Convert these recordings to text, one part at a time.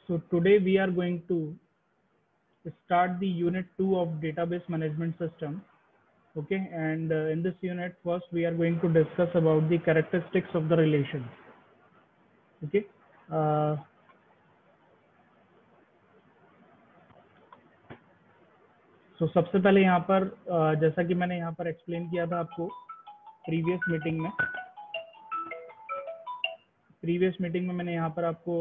So today we are going to start the unit 2 of database management system. Okay, and in this unit first we are going to discuss about the characteristics of the relation. Okay, so सबसे पहले यहाँ पर जैसा कि मैंने यहाँ पर explain किया था आपको प्रीवियस मीटिंग में मैंने यहाँ पर आपको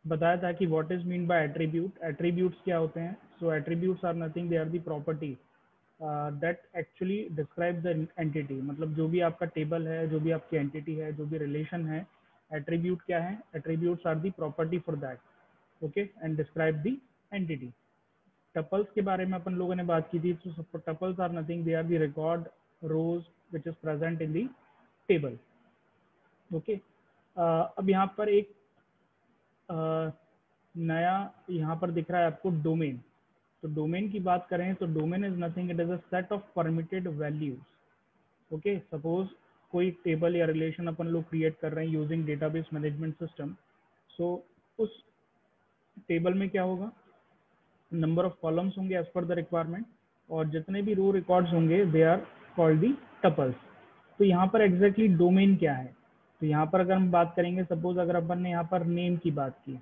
बताया था कि what is mean by attribute. Attributes क्या होते हैं? So attributes are nothing, they are the property that actually describe the entity. मतलब जो भी आपका टेबल है, जो भी आपकी एंटिटी है, जो भी रिलेशन है, एट्रीब्यूट क्या है? Attributes are the property for that, okay, and describe the entity. Tuples के बारे में अपन लोगों ने बात की थी। तो tuples are nothing, they are the record rows which is present in the table. Okay, अब यहाँ पर एक नया यहाँ पर दिख रहा है आपको डोमेन। तो डोमेन की बात करें तो domain is nothing, it is a set of permitted values. Okay, suppose कोई टेबल या रिलेशन अपन लोग क्रिएट कर रहे हैं using database management system. So उस टेबल में क्या होगा? नंबर ऑफ कॉलम्स होंगे एज पर द रिक्वायरमेंट, और जितने भी रो रिकॉर्ड्स होंगे they are called the tuples. तो यहाँ पर एग्जैक्टली डोमेन क्या है? तो यहाँ पर अगर हम बात करेंगे, सपोज अगर अपन ने यहाँ पर नेम की बात की,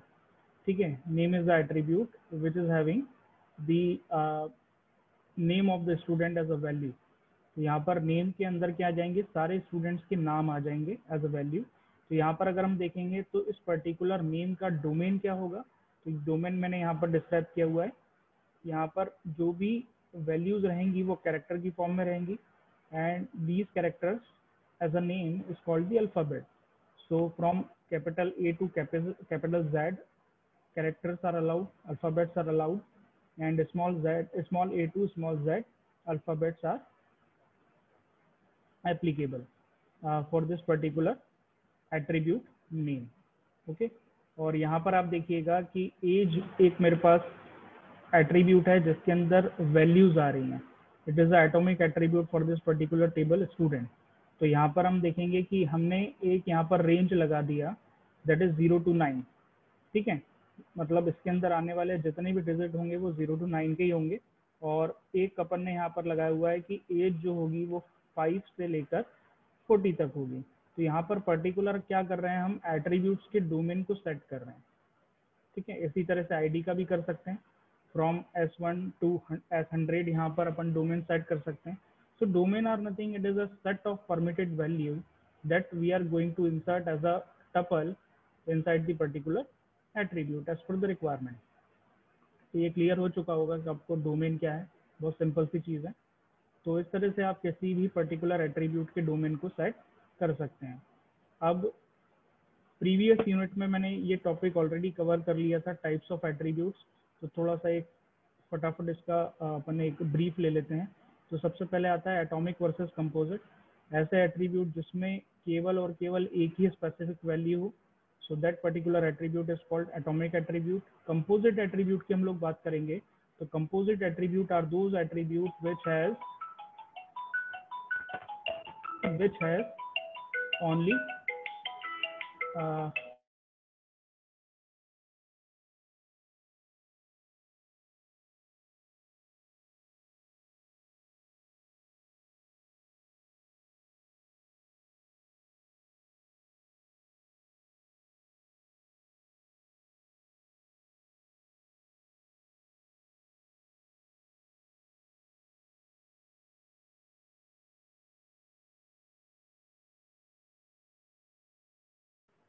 ठीक है, name is the attribute which is having the name of the student as a value. तो यहाँ पर नेम के अंदर क्या आ जाएंगे? सारे स्टूडेंट्स के नाम आ जाएंगे एज अ वैल्यू। तो यहाँ पर अगर हम देखेंगे तो इस पर्टिकुलर नेम का डोमेन क्या होगा? तो डोमेन मैंने यहाँ पर डिस्क्राइब किया हुआ है। यहाँ पर जो भी वैल्यूज रहेंगी वो कैरेक्टर की फॉर्म में रहेंगी, and these characters as a name is called the alphabet. So from capital A to capital Z, characters are allowed, alphabets are allowed, and small a to small z alphabets are applicable for this particular attribute name. Okay, और यहाँ पर आप देखिएगा कि as एक मेरे पास attribute है जिसके अंदर वैल्यूज आ रही हैं। It is a atomic attribute for this particular table student. तो यहाँ पर हम देखेंगे कि हमने एक यहाँ पर रेंज लगा दिया, दैट इज 0 to 9। ठीक है, मतलब इसके अंदर आने वाले जितने भी डिजिट होंगे वो 0 to 9 के ही होंगे। और एक अपन ने यहाँ पर लगाया हुआ है कि एज जो होगी वो 5 से लेकर 40 तक होगी। तो यहाँ पर पर्टिकुलर क्या कर रहे हैं? हम एट्रीब्यूट्स के डोमेन को सेट कर रहे हैं। ठीक है, इसी तरह से आईडी का भी कर सकते हैं, फ्रॉम S1 to S100 यहाँ पर अपन डोमेन सेट कर सकते हैं। So domain are nothing, it is a set of permitted value that we are going to insert as a tuple inside the particular attribute as per the requirement. तो ये clear हो चुका होगा कि आपको डोमेन क्या है। बहुत सिंपल सी चीज़ है। तो इस तरह से आप किसी भी पर्टिकुलर एट्रीब्यूट के डोमेन को सेट कर सकते हैं। अब प्रीवियस यूनिट में मैंने ये टॉपिक ऑलरेडी कवर कर लिया था, टाइप्स ऑफ एट्रीब्यूट्स। तो थोड़ा सा एक फटाफट इसका अपन एक ब्रीफ ले लेते हैं। तो सबसे पहले आता है एटॉमिक वर्सेस कंपोजिट। ऐसे एट्रीब्यूट जिसमें केवल और केवल एक ही स्पेसिफिक वैल्यू हो, so that particular attribute is called atomic attribute. Composite attribute की हम लोग बात करेंगे तो composite attribute are those attribute which has only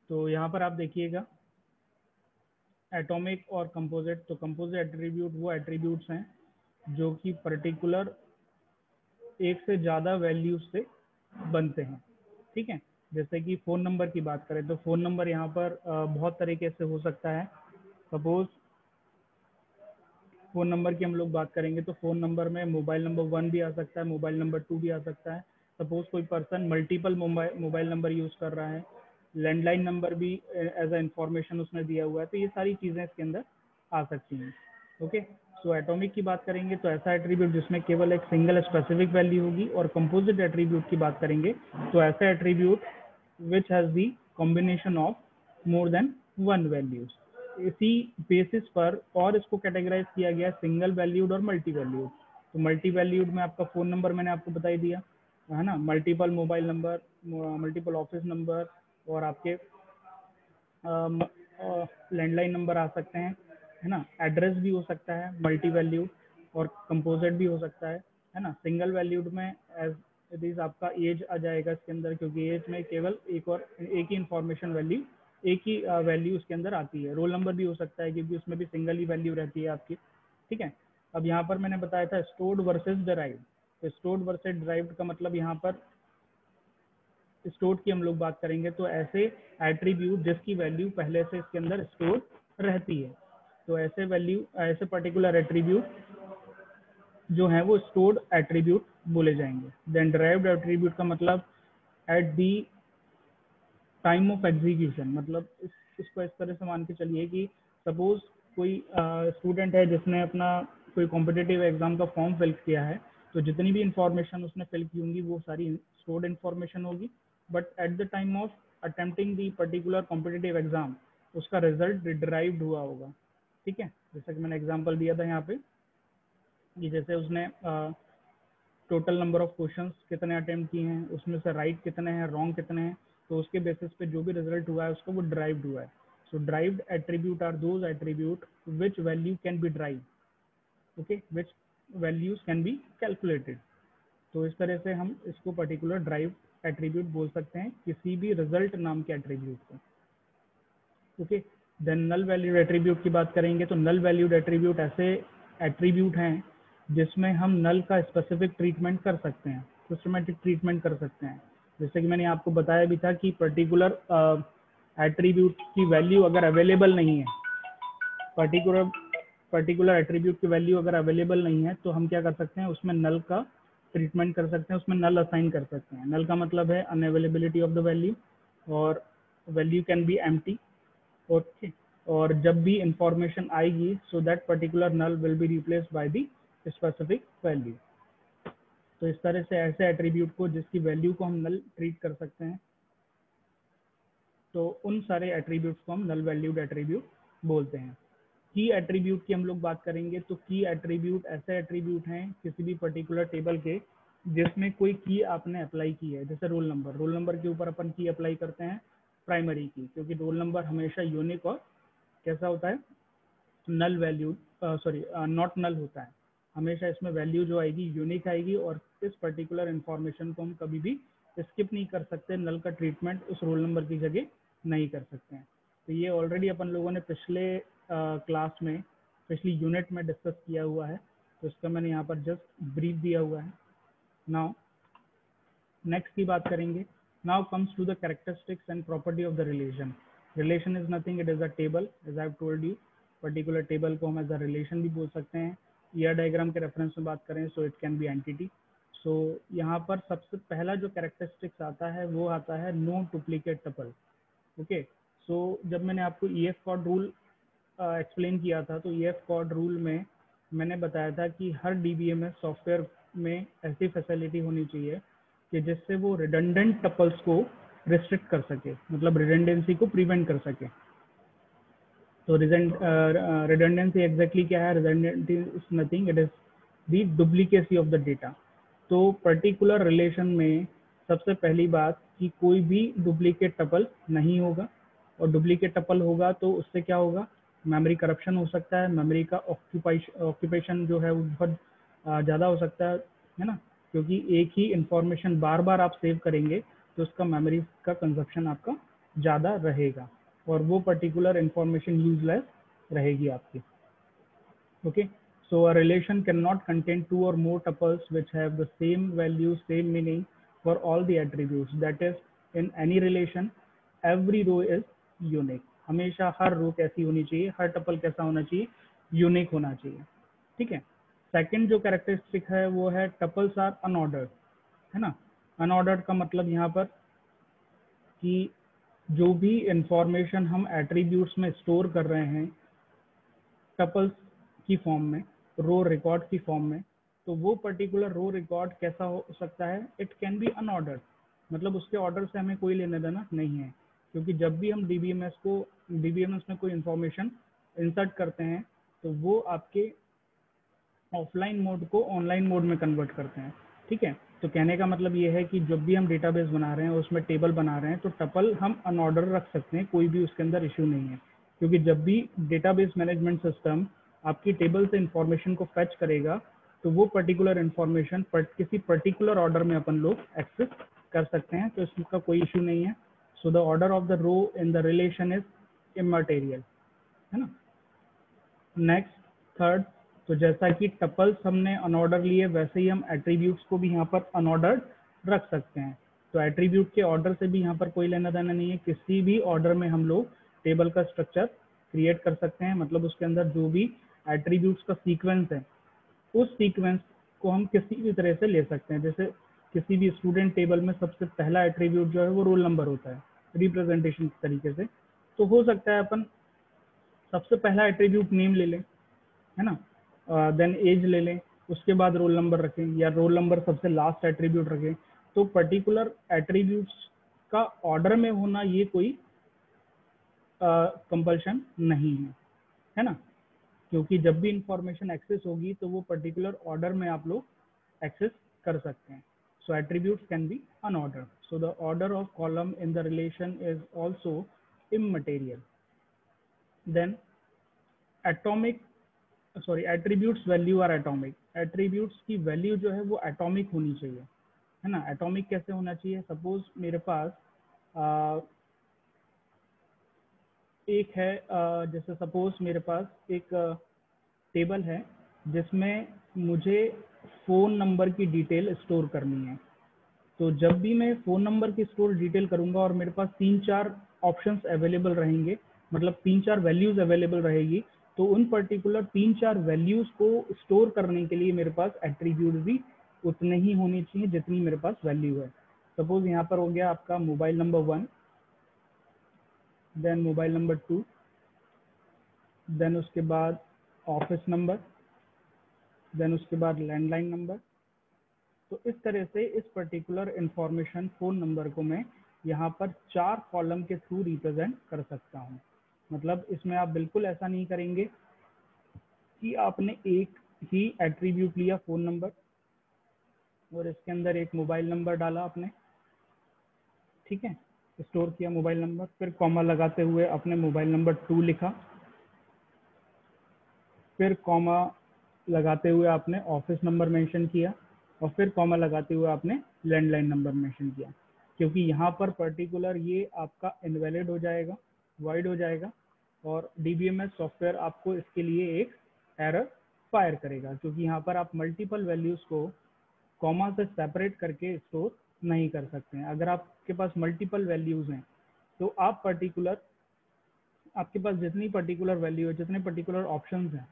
तो यहाँ पर आप देखिएगा एटॉमिक और कंपोजिट। तो कंपोजिट एट्रीब्यूट वो एट्रीब्यूट्स हैं जो कि पर्टिकुलर एक से ज़्यादा वैल्यूज से बनते हैं। ठीक है, जैसे कि फ़ोन नंबर की बात करें तो फ़ोन नंबर यहाँ पर बहुत तरीके से हो सकता है। सपोज फ़ोन नंबर की हम लोग बात करेंगे तो फ़ोन नंबर में मोबाइल नंबर 1 भी आ सकता है, मोबाइल नंबर 2 भी आ सकता है। सपोज कोई person multiple mobile number use कर रहा है, लैंडलाइन नंबर भी एज अ इंफॉर्मेशन उसने दिया हुआ है। तो ये सारी चीज़ें इसके अंदर आ सकती हैं। ओके, सो एटॉमिक की बात करेंगे तो ऐसा एट्रीब्यूट जिसमें केवल एक सिंगल स्पेसिफिक वैल्यू होगी। और कंपोजिट एट्रीब्यूट की बात करेंगे तो ऐसा attribute which has the combination of more than 1 values. इसी बेसिस पर और इसको कैटेगराइज किया गया सिंगल वैल्यूड और मल्टी वैल्यूड। तो मल्टी वैल्यूड में आपका फ़ोन नंबर मैंने आपको बता ही दिया है ना, multiple mobile number, multiple office number, और आपके लैंडलाइन नंबर आ सकते हैं, है ना। एड्रेस भी हो सकता है मल्टी वैल्यूड, और कंपोजिट भी हो सकता है ना। सिंगल वैल्यूड में एज इट इज आपका एज आ जाएगा इसके अंदर, क्योंकि एज में केवल एक ही इंफॉर्मेशन वैल्यू, एक ही वैल्यू उसके अंदर आती है। रोल नंबर भी हो सकता है, क्योंकि उसमें भी सिंगल ही वैल्यू रहती है आपकी, ठीक है। अब यहाँ पर मैंने बताया था स्टोर्ड वर्सेस डिराइव्ड। तो स्टोर्ड वर्सेस डिराइव्ड का मतलब यहाँ पर स्टोर्ड की हम लोग बात करेंगे तो ऐसे एट्रीब्यूट जिसकी वैल्यू पहले से इसके अंदर स्टोर रहती है। तो ऐसे वैल्यू, ऐसे पर्टिकुलर एट्रीब्यूट जो है वो स्टोर्ड एट्रीब्यूट बोले जाएंगे। देन डिराइव्ड एट्रीब्यूट का मतलब at the time of execution, मतलब इसको इस तरह से मान के चलिए कि सपोज कोई स्टूडेंट है जिसने अपना कोई कॉम्पिटिटिव एग्जाम का फॉर्म फिल किया है, तो जितनी भी इंफॉर्मेशन उसने फिल की होंगी वो सारी स्टोर्ड इंफॉर्मेशन होगी। But at the time of attempting the particular competitive exam उसका रिजल्ट डिराइव्ड हुआ होगा, ठीक है। जैसा कि मैंने एग्जाम्पल दिया था यहाँ पे कि जैसे उसने टोटल नंबर ऑफ क्वेश्चंस कितने अटेम्प्ट किए हैं, उसमें से राइट कितने हैं, रॉन्ग कितने हैं, तो उसके बेसिस पे जो भी रिजल्ट हुआ है उसको वो ड्राइव्ड हुआ है। So derived attribute are those attribute which value can be derive, okay, which values can be calculated. तो इस तरह से हम इसको पर्टिकुलर ड्राइव एट्रीब्यूट बोल सकते हैं किसी भी रिजल्ट नाम के एट्रीब्यूट को, ओके। देन नल वैल्यूड एट्रीब्यूट की बात करेंगे तो नल वैल्यूड एट्रीब्यूट ऐसे एट्रीब्यूट हैं जिसमें हम नल का स्पेसिफिक ट्रीटमेंट कर सकते हैं, सिस्टमेटिक ट्रीटमेंट कर सकते हैं। जैसे कि मैंने आपको बताया भी था कि पर्टिकुलर एट्रीब्यूट की वैल्यू अगर अवेलेबल नहीं है, पर्टिकुलर पर्टिकुलर एट्रीब्यूट की वैल्यू अगर अवेलेबल नहीं है तो हम क्या कर सकते हैं, उसमें नल का ट्रीटमेंट कर सकते हैं, उसमें नल असाइन कर सकते हैं। नल का मतलब है अनअवेलेबिलिटी ऑफ द वैल्यू, और value can be empty, okay. और जब भी इंफॉर्मेशन आएगी so that particular null will be replaced by the specific value. तो इस तरह से ऐसे एट्रीब्यूट को जिसकी वैल्यू को हम नल ट्रीट कर सकते हैं, तो उन सारे एट्रीब्यूट्स को हम नल वैल्यूड एट्रीब्यूट बोलते हैं। की एट्रीब्यूट की हम लोग बात करेंगे तो की एट्रीब्यूट ऐसे एट्रीब्यूट हैं किसी भी पर्टिकुलर टेबल के जिसमें कोई की आपने अप्लाई की है। जैसे रोल नंबर, रोल नंबर के ऊपर अपन की अप्लाई करते हैं प्राइमरी की, क्योंकि रोल नंबर हमेशा यूनिक और कैसा होता है, null value, sorry not null होता है। हमेशा इसमें वैल्यू जो आएगी यूनिक आएगी, और इस पर्टिकुलर इंफॉर्मेशन को हम कभी भी स्किप नहीं कर सकते, नल का ट्रीटमेंट उस रोल नंबर की जगह नहीं कर सकते हैं। तो ये ऑलरेडी अपन लोगों ने पिछले क्लास में, पिछली यूनिट में डिस्कस किया हुआ है, तो इसका मैंने यहाँ पर जस्ट ब्रीफ दिया हुआ है। नाउ नेक्स्ट की बात करेंगे। Now comes to the characteristics and property of the relation. Relation is nothing, it is a table, as I have told you. Particular table को हम एज अ रिलेशन भी बोल सकते हैं। ईयर डायग्राम के रेफरेंस में बात करें so it can be entity. So यहाँ पर सबसे पहला जो कैरेक्टरिस्टिक्स आता है वो आता है no duplicate tuple, okay. So जब मैंने आपको E F Codd rule explain किया था, तो ई एफ कॉर्ड रूल में मैंने बताया था कि हर डीबीएमएस सॉफ्टवेयर में ऐसी फैसिलिटी होनी चाहिए कि जिससे वो रिडंडेंट टपल्स को रिस्ट्रिक्ट कर सके, मतलब रिडंडेंसी को प्रिवेंट कर सके। तो रिडंडेंसी एग्जैक्टली क्या है, redundancy is nothing, it is the duplicacy of the data. तो पर्टिकुलर रिलेशन में सबसे पहली बात कि कोई भी डुप्लीकेट टपल नहीं होगा, और डुप्लीकेट टपल होगा तो उससे क्या होगा, मेमोरी करप्शन हो सकता है, मेमोरी का ऑक्यूपेशन जो है वो बहुत ज़्यादा हो सकता है ना, क्योंकि एक ही इंफॉर्मेशन बार बार आप सेव करेंगे तो उसका मेमोरी का कंजप्शन आपका ज़्यादा रहेगा, और वो पर्टिकुलर इंफॉर्मेशन यूजलेस रहेगी आपकी, okay. So a relation cannot contain two or more tuples which have the same value, same meaning for all the attributes. That is, in any relation every row is unique. हमेशा हर रो कैसी होनी चाहिए, हर tuple कैसा होना चाहिए, unique होना चाहिए, ठीक है। सेकंड जो कैरेक्टरिस्टिक है वो है टपल्स आर अनऑर्डर्ड, है ना। अनऑर्डर्ड का मतलब यहाँ पर कि जो भी इंफॉर्मेशन हम एट्रीब्यूट्स में स्टोर कर रहे हैं टपल्स की फॉर्म में, रो रिकॉर्ड की फॉर्म में, तो वो पर्टिकुलर रो रिकॉर्ड कैसा हो सकता है, इट कैन बी अनऑर्डर्ड, मतलब उसके ऑर्डर से हमें कोई लेना देना नहीं है क्योंकि जब भी हम डीबीएमएस में कोई इंफॉर्मेशन इंसर्ट करते हैं तो वो आपके ऑफलाइन मोड को ऑनलाइन मोड में कन्वर्ट करते हैं। ठीक है, तो कहने का मतलब ये है कि जब भी हम डेटाबेस बना रहे हैं, उसमें टेबल बना रहे हैं, तो टपल हम अनऑर्डर रख सकते हैं, कोई भी उसके अंदर इश्यू नहीं है। क्योंकि जब भी डेटाबेस मैनेजमेंट सिस्टम आपकी टेबल से इंफॉर्मेशन को फेच करेगा तो वो पर्टिकुलर इंफॉर्मेशन किसी पर्टिकुलर ऑर्डर में अपन लोग एक्सेस कर सकते हैं, तो इसका कोई इश्यू नहीं है। So the order of the row in the relation is immaterial, है ना। नेक्स्ट, थर्ड, तो जैसा कि टपल्स हमने अनऑर्डर लिए, वैसे ही हम एट्रीब्यूट्स को भी यहाँ पर अनऑर्डर्ड रख सकते हैं। तो एट्रीब्यूट के ऑर्डर से भी यहाँ पर कोई लेना देना नहीं है, किसी भी ऑर्डर में हम लोग टेबल का स्ट्रक्चर क्रिएट कर सकते हैं। मतलब उसके अंदर जो भी एट्रीब्यूट्स का सीक्वेंस है, उस सीक्वेंस को हम किसी भी तरह से ले सकते हैं। जैसे किसी भी स्टूडेंट टेबल में सबसे पहला एट्रीब्यूट जो है वो रोल नंबर होता है, रिप्रेजेंटेशन तरीके से। तो हो सकता है अपन सबसे पहला एट्रीब्यूट नेम ले लें, है ना, देन एज ले लें, उसके बाद रोल नंबर रखें, या रोल नंबर सबसे लास्ट एट्रीब्यूट रखें। तो पर्टिकुलर एट्रीब्यूट्स का ऑर्डर में होना ये कोई कंपल्शन नहीं है ना। क्योंकि जब भी इंफॉर्मेशन एक्सेस होगी तो वो पर्टिकुलर ऑर्डर में आप लोग एक्सेस कर सकते हैं। So attributes can be unordered, so the order of column in the relation is also immaterial. Then atomic attributes value are atomic. Attributes की वैल्यू जो है वो एटॉमिक होनी चाहिए, है ना। एटॉमिक कैसे होना चाहिए? सपोज मेरे पास एक है, जैसे सपोज मेरे पास एक टेबल है जिसमें मुझे फ़ोन नंबर की डिटेल स्टोर करनी है। तो जब भी मैं फ़ोन नंबर की स्टोर डिटेल करूंगा और मेरे पास 3-4 ऑप्शंस अवेलेबल रहेंगे, मतलब 3-4 वैल्यूज अवेलेबल रहेगी, तो उन पर्टिकुलर 3-4 वैल्यूज को स्टोर करने के लिए मेरे पास एट्रीब्यूट भी उतने ही होने चाहिए जितनी मेरे पास वैल्यू है। सपोज यहाँ पर हो गया आपका mobile number 1, then mobile number 2, then उसके बाद ऑफिस नंबर, देन उसके बाद लैंडलाइन नंबर। तो इस तरह से इस पर्टिकुलर इंफॉर्मेशन फ़ोन नंबर को मैं यहाँ पर 4 कॉलम के थ्रू रिप्रेजेंट कर सकता हूँ। मतलब इसमें आप बिल्कुल ऐसा नहीं करेंगे कि आपने एक ही एट्रीब्यूट लिया फ़ोन नंबर और इसके अंदर एक मोबाइल नंबर डाला आपने, ठीक है, स्टोर किया मोबाइल नंबर, फिर कॉमा लगाते हुए अपने मोबाइल नंबर 2 लिखा, फिर कॉमा लगाते हुए आपने ऑफिस नंबर मेंशन किया, और फिर कॉमा लगाते हुए आपने लैंडलाइन नंबर मेंशन किया। क्योंकि यहाँ पर पर्टिकुलर ये आपका इनवैलिड हो जाएगा, वाइड हो जाएगा, और डीबीएमएस सॉफ्टवेयर आपको इसके लिए एक एरर फायर करेगा, क्योंकि यहाँ पर आप मल्टीपल वैल्यूज़ को कॉमा से सेपरेट करके स्टोर नहीं कर सकते हैं। अगर आपके पास मल्टीपल वैल्यूज़ हैं तो आप पर्टिकुलर, आपके पास जितनी पर्टिकुलर वैल्यू है, जितने पर्टिकुलर ऑप्शंस हैं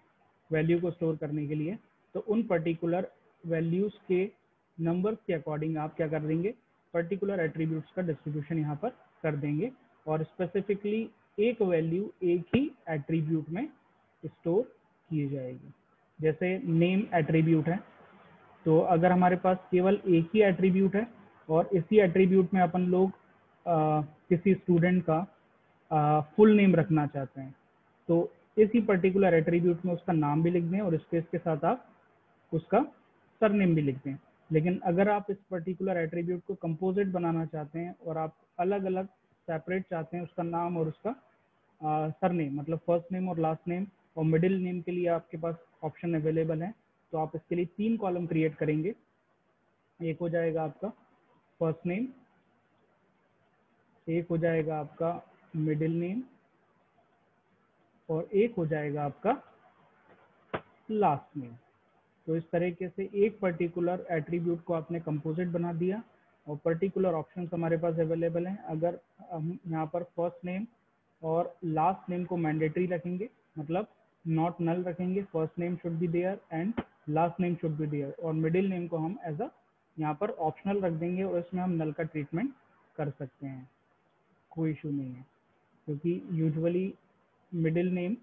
वैल्यू को स्टोर करने के लिए, तो उन पर्टिकुलर वैल्यूज़ के नंबर्स के अकॉर्डिंग आप क्या कर देंगे, पर्टिकुलर एट्रीब्यूट्स का डिस्ट्रीब्यूशन यहाँ पर कर देंगे, और स्पेसिफिकली एक वैल्यू एक ही एट्रीब्यूट में स्टोर की जाएगी। जैसे नेम एट्रीब्यूट है, तो अगर हमारे पास केवल एक ही एट्रीब्यूट है और इसी एट्रीब्यूट में अपन लोग किसी स्टूडेंट का फुल नेम रखना चाहते हैं, तो इसी पर्टिकुलर एट्रीब्यूट में उसका नाम भी लिख दें और स्पेस के साथ आप उसका सरनेम भी लिख दें। लेकिन अगर आप इस पर्टिकुलर एट्रीब्यूट को कंपोजिट बनाना चाहते हैं और आप अलग अलग सेपरेट चाहते हैं उसका नाम और उसका सरनेम, मतलब फर्स्ट नेम और लास्ट नेम और मिडिल नेम के लिए आपके पास ऑप्शन अवेलेबल है, तो आप इसके लिए 3 कॉलम क्रिएट करेंगे। एक हो जाएगा आपका फर्स्ट नेम, एक हो जाएगा आपका मिडिल नेम, और एक हो जाएगा आपका लास्ट नेम। तो इस तरीके से एक पर्टिकुलर एट्रीब्यूट को आपने कंपोजिट बना दिया और पर्टिकुलर ऑप्शंस हमारे पास अवेलेबल हैं। अगर हम यहाँ पर फर्स्ट नेम और लास्ट नेम को मैंडेटरी रखेंगे, मतलब नॉट नल रखेंगे, first name should be there and last name should be there, और मिडिल नेम को हम एज अ यहाँ पर ऑप्शनल रख देंगे और इसमें हम नल का ट्रीटमेंट कर सकते हैं, कोई इशू नहीं है। क्योंकि यूजुअली मिडिल नेम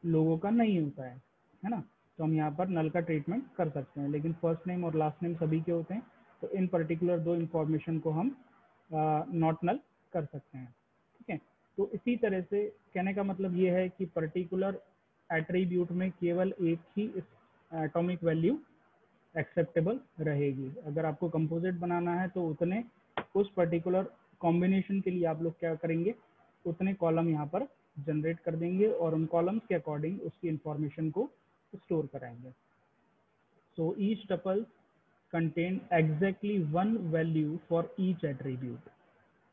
लोगों का नहीं होता है ना, तो हम यहाँ पर नल का ट्रीटमेंट कर सकते हैं। लेकिन फर्स्ट नेम और लास्ट नेम सभी के होते हैं, तो इन पर्टिकुलर 2 इंफॉर्मेशन को हम नॉट नल कर सकते हैं, ठीक है। तो इसी तरह से कहने का मतलब ये है कि पर्टिकुलर एट्रीब्यूट में केवल एक ही एटॉमिक वैल्यू एक्सेप्टेबल रहेगी। अगर आपको कंपोजिट बनाना है तो उतने उस पर्टिकुलर कॉम्बिनेशन के लिए आप लोग क्या करेंगे, उतने कॉलम यहाँ पर जनरेट कर देंगे और उन कॉलम्स के अकॉर्डिंग उसकी इंफॉर्मेशन को स्टोर कराएंगे। So each tuple contain exactly one value for each attribute.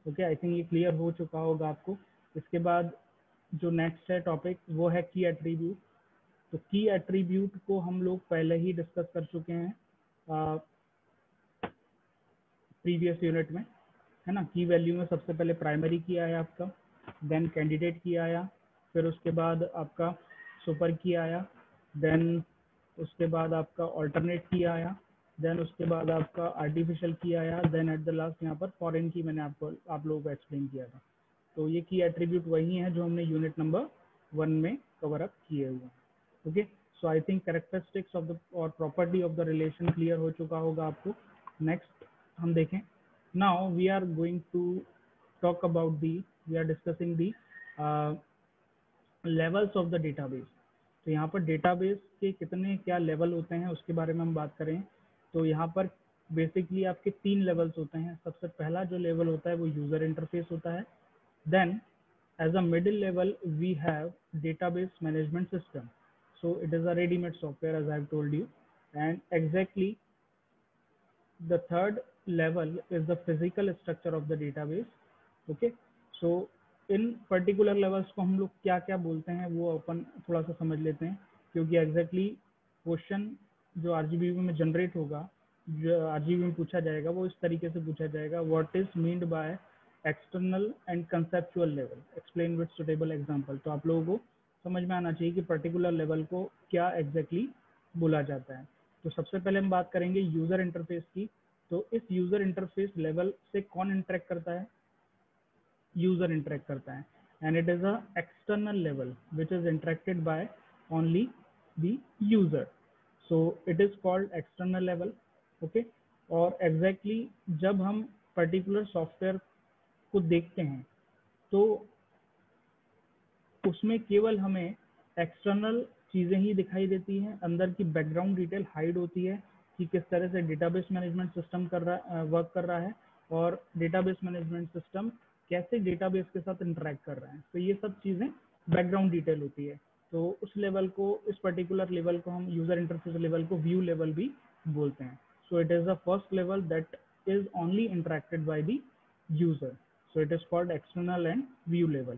Okay, I think ये क्लियर हो चुका होगा आपको। इसके बाद जो नेक्स्ट है टॉपिक वो है की एट्रीब्यूट। तो की एट्रीब्यूट को हम लोग पहले ही डिस्कस कर चुके हैं प्रीवियस यूनिट में, है ना। की वैल्यू में सबसे पहले प्राइमरी की आया आपका, देन कैंडिडेट की आया, फिर उसके बाद आपका सुपर की आया, देन उसके बाद आपका ऑल्टरनेट की आया, देन उसके बाद आपका आर्टिफिशियल की आया, देन एट द लास्ट यहाँ पर फॉरेन की मैंने आप लोगों को एक्सप्लेन किया था। तो ये की एट्रीब्यूट वही है जो हमने यूनिट नंबर 1 में कवर अप किए हुए हैं। Okay, so I think characteristics of the और property of the relation clear हो चुका होगा आपको। नेक्स्ट हम देखें, now we are going to talk about we are discussing the levels of the database. तो यहाँ पर डेटाबेस के कितने क्या लेवल होते हैं उसके बारे में हम बात करें। तो यहाँ पर बेसिकली आपके 3 लेवल्स होते हैं। सबसे पहला जो लेवल होता है वो यूजर इंटरफेस होता है। Then as a middle level we have database management system, so it is a ready made software as I have told you, and exactly the third level is the physical structure of the database. Okay, so in particular levels को हम लोग क्या क्या बोलते हैं वो अपन थोड़ा सा समझ लेते हैं, क्योंकि एग्जैक्टली क्वेश्चन जो आरजीबीवी में जनरेट होगा, जो आरजीबी में पूछा जाएगा वो इस तरीके से पूछा जाएगा, what is meant by external and conceptual level, explain with suitable example. तो आप लोगों को समझ में आना चाहिए कि पर्टिकुलर लेवल को क्या एग्जैक्टली बोला जाता है। तो सबसे पहले हम बात करेंगे यूजर इंटरफेस की। तो इस यूजर इंटरफेस लेवल से कौन इंटरेक्ट करता है? यूजर इंटरेक्ट करता है, and it is a external level which is interacted by only the user, so it is called external level. Okay, और एग्जैक्टली जब हम पर्टिकुलर सॉफ्टवेयर को देखते हैं तो उसमें केवल हमें एक्सटर्नल चीज़ें ही दिखाई देती हैं, अंदर की बैकग्राउंड डिटेल हाइड होती है कि किस तरह से डेटाबेस मैनेजमेंट सिस्टम वर्क कर रहा है और डेटाबेस मैनेजमेंट सिस्टम कैसे डेटाबेस के साथ इंटरेक्ट कर रहा है। तो ये सब चीज़ें बैकग्राउंड डिटेल होती है। तो उस लेवल को, इस पर्टिकुलर लेवल को हम यूजर इंटरफेस लेवल को व्यू लेवल भी बोलते हैं। So it is the first level that is only interacted by the user, so it is called external and view level.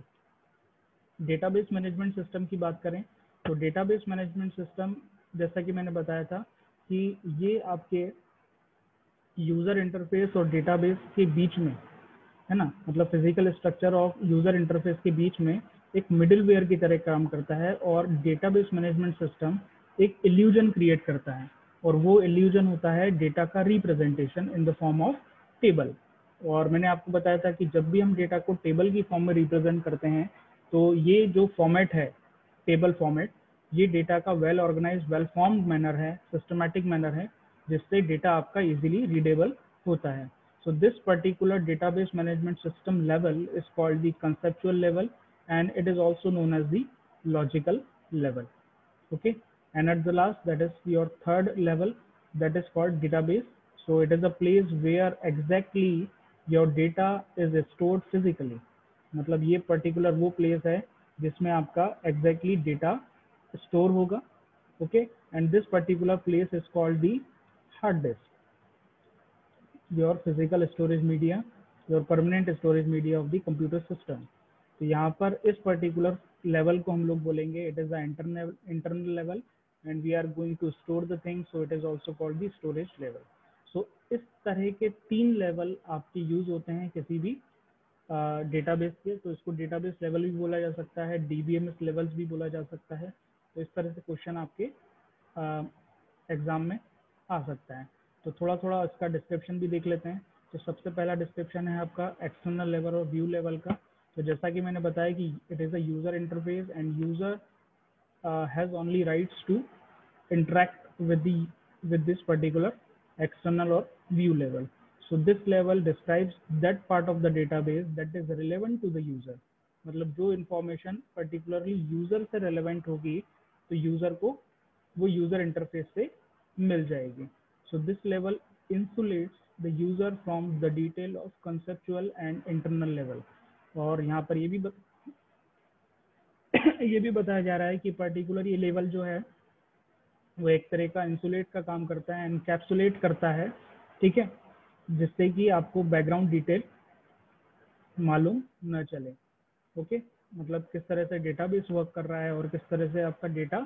Database management system की बात करें तो डेटाबेस मैनेजमेंट सिस्टम, जैसा कि मैंने बताया था कि ये आपके यूजर इंटरफेस और डेटाबेस के बीच में, है ना, मतलब physical structure of user interface के बीच में एक मिडिलवेयर की तरह काम करता है, और डेटाबेस मैनेजमेंट सिस्टम एक इल्यूजन क्रिएट करता है, और वो इल्यूजन होता है डेटा का representation in the form of table. और मैंने आपको बताया था कि जब भी हम डेटा को टेबल की फॉर्म में रिप्रेजेंट करते हैं तो ये जो फॉर्मेट है, टेबल फॉर्मेट, ये डेटा का well organized, well formed manner है, सिस्टमैटिक मैनर है, जिससे डेटा आपका इजीली रीडेबल होता है। So this particular database management system level is called the conceptual level, and it is also known as the logical level. Okay, and at the last, that is your third level, that is called database. So it is a place where exactly your data is stored physically. मतलब ये particular वो place है जिसमें आपका exactly data store होगा. Okay, and this particular place is called the hard disk, your physical storage media, your permanent storage media of the computer system. तो यहाँ पर इस particular level को हम लोग बोलेंगे it is the internal level, and we are going to store the things, so it is also called the storage level. So इस तरह के 3 लेवल आपके यूज होते हैं किसी भी डेटाबेस के। तो इसको डेटाबेस लेवल भी बोला जा सकता है, डीबीएमएस लेवल्स भी बोला जा सकता है। तो इस तरह से क्वेश्चन आपके एग्जाम में आ सकता है। तो थोड़ा थोड़ा इसका डिस्क्रिप्शन भी देख लेते हैं। तो सबसे पहला डिस्क्रिप्शन है आपका एक्सटर्नल लेवल और व्यू लेवल का। तो जैसा कि मैंने बताया कि it is a user interface, and user has only rights to interact with this particular external or view level. So this level describes that part of the database that is relevant to the user. मतलब जो information particularly user से relevant होगी तो user को वो user interface से मिल जाएगी. So this level insulates the user from the detail of conceptual and internal level. और यहाँ पर ये भी बताया जा रहा है कि particular ये level जो है वो एक तरह का इंसुलेट का काम करता है, एनकैप्सुलेट करता है, ठीक है, जिससे कि आपको बैकग्राउंड डिटेल मालूम न चले. ओके, मतलब किस तरह से डेटाबेस वर्क कर रहा है और किस तरह से आपका data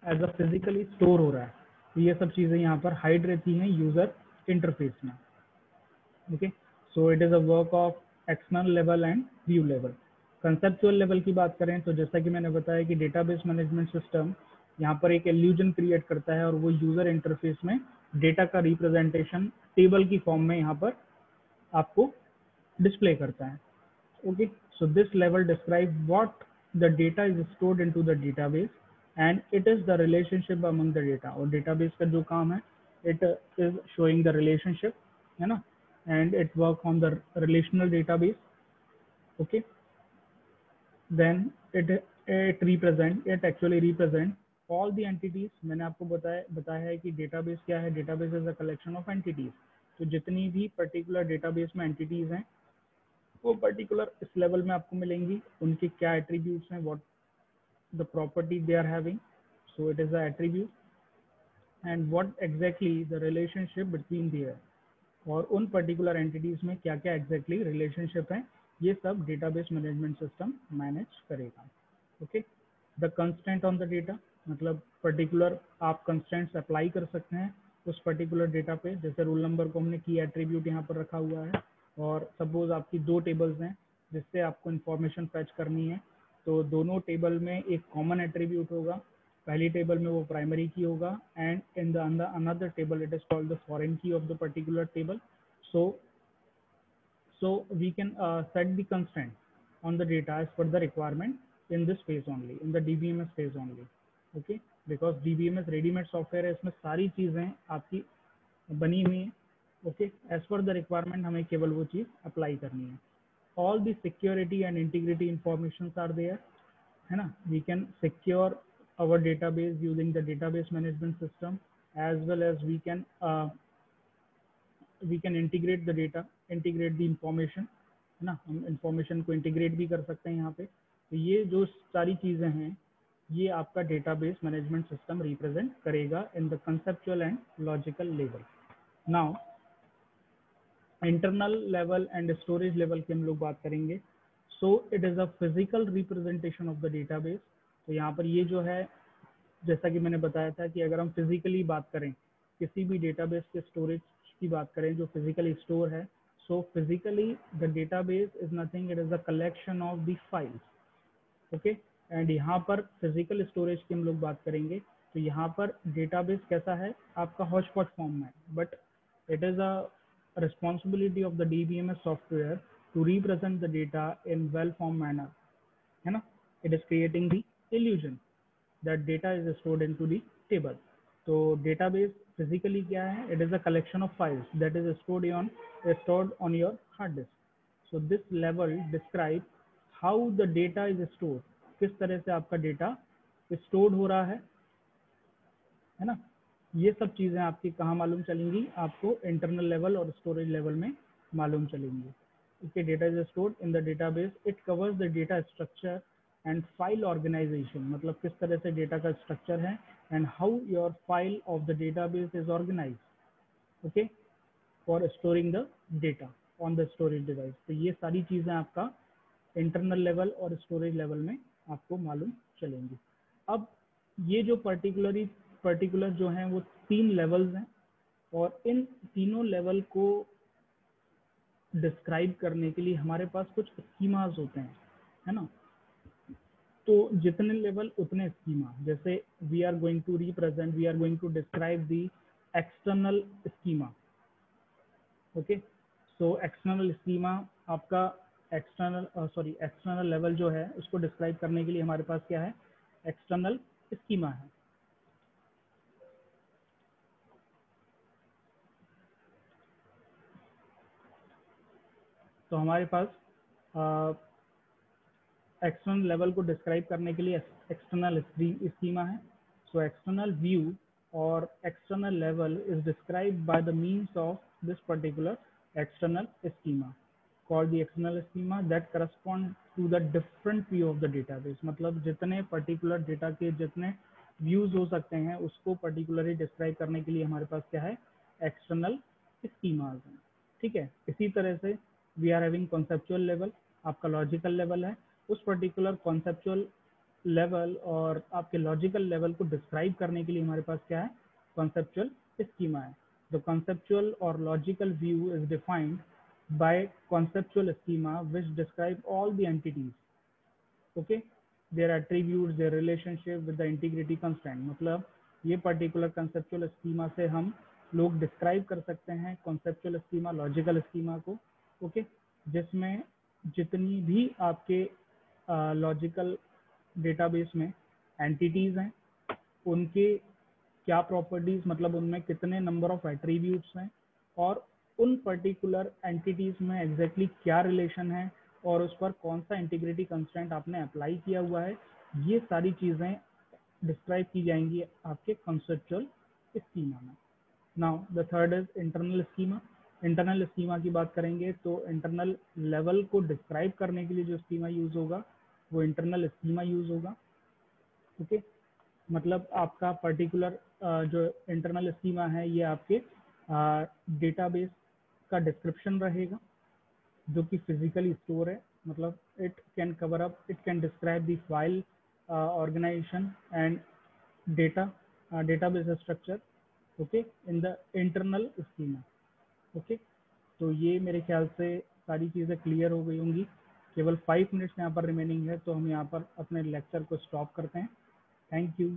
as a physically store हो रहा है. तो ये सब चीज़ें यहाँ पर हाइड रहती हैं यूज़र इंटरफेस में. Okay, so it is a work of external level and view level. Conceptual level की बात करें तो जैसा कि मैंने बताया कि डेटाबेस मैनेजमेंट सिस्टम यहाँ पर एक इल्यूजन क्रिएट करता है और वो यूज़र इंटरफेस में डेटा का रिप्रेजेंटेशन टेबल की फॉर्म में यहाँ पर आपको डिस्प्ले करता है. Okay, so this level describe what the data is stored into the database and it is the relationship among the data. और डेटाबेस का जो काम है it is showing the relationship, है ना, and it work on the relational database. Okay, then it actually represent all the entities. मैंने आपको बताया है कि डेटाबेस क्या है. Database is a collection of entities. तो जितनी भी पर्टिकुलर डेटाबेस में एंटिटीज हैं वो पर्टिकुलर इस लेवल में आपको मिलेंगी. उनके क्या एट्रीब्यूट्स हैं, what the property they are having, so it is a attribute and what exactly the relationship between there. और उन पर्टिकुलर एंटिटीज में क्या क्या एग्जैक्टली रिलेशनशिप है, ये सब डेटाबेस मैनेजमेंट सिस्टम मैनेज करेगा. Okay, the constant on the data, मतलब पर्टिकुलर आप कंस्टेंट्स अप्लाई कर सकते हैं उस पर्टिकुलर डेटा पे. जैसे रोल नंबर को हमने की एट्रीब्यूट यहाँ पर रखा हुआ है और सपोज आपकी दो टेबल्स हैं जिससे आपको इन्फॉर्मेशन फैच करनी है. तो दोनों टेबल में एक कॉमन एट्रीब्यूट होगा. पहली टेबल में वो प्राइमरी की होगा and in the another table it is called the foreign key of the particular table. So we can set the constraint on the data as per the requirement in this phase only, in the DBMS phase only. Okay, because DBMS ready-made software है, इसमें सारी चीज़ें आपकी बनी हुई हैं. Okay, as per the requirement हमें केवल वो चीज़ अप्लाई करनी है. All the security and integrity information are there, है ना. We can secure our database using the database management system as well as we can integrate the data, integrate the information, है ना. हम इंफॉर्मेशन को integrate भी कर सकते हैं यहाँ पे. तो ये जो सारी चीज़ें हैं ये आपका डेटाबेस मैनेजमेंट सिस्टम रिप्रेजेंट करेगा in the conceptual and logical level. Now internal level and storage level की हम लोग बात करेंगे. So it is a physical representation of the database. तो यहाँ पर ये जो है, जैसा कि मैंने बताया था कि अगर हम फिजिकली बात करें किसी भी डेटाबेस के स्टोरेज की बात करें जो फिजिकली स्टोर है, so physically the database is nothing, it is the collection of the files. Okay, and यहाँ पर फिजिकल स्टोरेज की हम लोग बात करेंगे तो यहाँ पर डेटाबेस कैसा है, आपका हॉटस्पॉट फॉर्म में, but it is a responsibility of the DBMS software to represent the data in well formed manner, है ना. It is creating the illusion that data is stored into the table. तो database physically क्या है, it is a collection of files that is stored on your hard disk. So this level describes how the data is stored, किस तरह से आपका data stored हो रहा है ना. ये सब चीज़ें आपकी कहाँ मालूम चलेंगी, आपको इंटरनल लेवल और स्टोरेज लेवल में मालूम चलेंगी. इसके data is stored in the database. It covers the data structure and file organization, मतलब किस तरह से डेटा का स्ट्रक्चर है and how your file of the database is organize. Okay, for storing the data on the storage device. तो ये सारी चीज़ें आपका इंटरनल लेवल और स्टोरेज लेवल में आपको मालूम चलेंगी. अब ये जो पर्टिकुलर जो हैं वो 3 लेवल्स हैं और इन तीनों लेवल को डिस्क्राइब करने के लिए हमारे पास कुछ स्कीमास होते हैं, है ना. तो जितने लेवल उतने स्कीमा. जैसे we are going to describe the external schema. Okay, so external schema आपका एक्सटर्नल लेवल जो है उसको डिस्क्राइब करने के लिए हमारे पास क्या है, एक्सटर्नल स्कीमा है. तो हमारे पास एक्सटर्नल लेवल को डिस्क्राइब करने के लिए एक्सटर्नल स्कीमा है. सो एक्सटर्नल व्यू और external level is described by the means of this particular external schema called the external schema that correspond to the different view of the database. मतलब जितने particular data के जितने views हो सकते हैं उसको particularly describe करने के लिए हमारे पास क्या है, एक्सटर्नल स्कीमाज हैं. ठीक है. इसी तरह से we are having conceptual level, आपका लॉजिकल लेवल है. उस पर्टिकुलर कॉन्सेप्चुअल लेवल और आपके लॉजिकल लेवल को डिस्क्राइब करने के लिए हमारे पास क्या है, कॉन्सेप्चुअल स्कीमा है. द कॉन्सेप्चुअल और logical view is defined by conceptual schema which describe all the entities, okay, their attributes, their relationship with the integrity constraint. मतलब ये पर्टिकुलर कंसेप्चुअल स्कीमा से हम लोग डिस्क्राइब कर सकते हैं कॉन्सेप्चुअल स्कीमा, लॉजिकल स्कीमा को. ओके, जिसमें जितनी भी आपके लॉजिकल डेटाबेस में एंटिटीज हैं उनके क्या प्रॉपर्टीज, मतलब उनमें कितने नंबर ऑफ एट्रीब्यूट्स हैं और उन पर्टिकुलर एंटिटीज में एग्जैक्टली क्या रिलेशन है और उस पर कौन सा इंटीग्रिटी कंस्ट्रेंट आपने अप्लाई किया हुआ है, ये सारी चीज़ें डिस्क्राइब की जाएंगी आपके कंसेप्चुअल स्कीमा में. Now the third is internal schema. Internal schema की बात करेंगे तो इंटरनल लेवल को डिस्क्राइब करने के लिए जो स्कीमा यूज होगा वो इंटरनल स्कीमा यूज होगा. ओके, मतलब आपका पर्टिकुलर जो इंटरनल स्कीमा है ये आपके डेटाबेस का डिस्क्रिप्शन रहेगा जो कि फिजिकली स्टोर है. मतलब it can cover up, it can describe the file organization and data database structure, okay, in the internal schema. Okay, तो ये मेरे ख्याल से सारी चीज़ें क्लियर हो गई होंगी. केवल 5 मिनट्स यहाँ पर रिमेनिंग है तो हम यहाँ पर अपने लेक्चर को स्टॉप करते हैं. Thank you.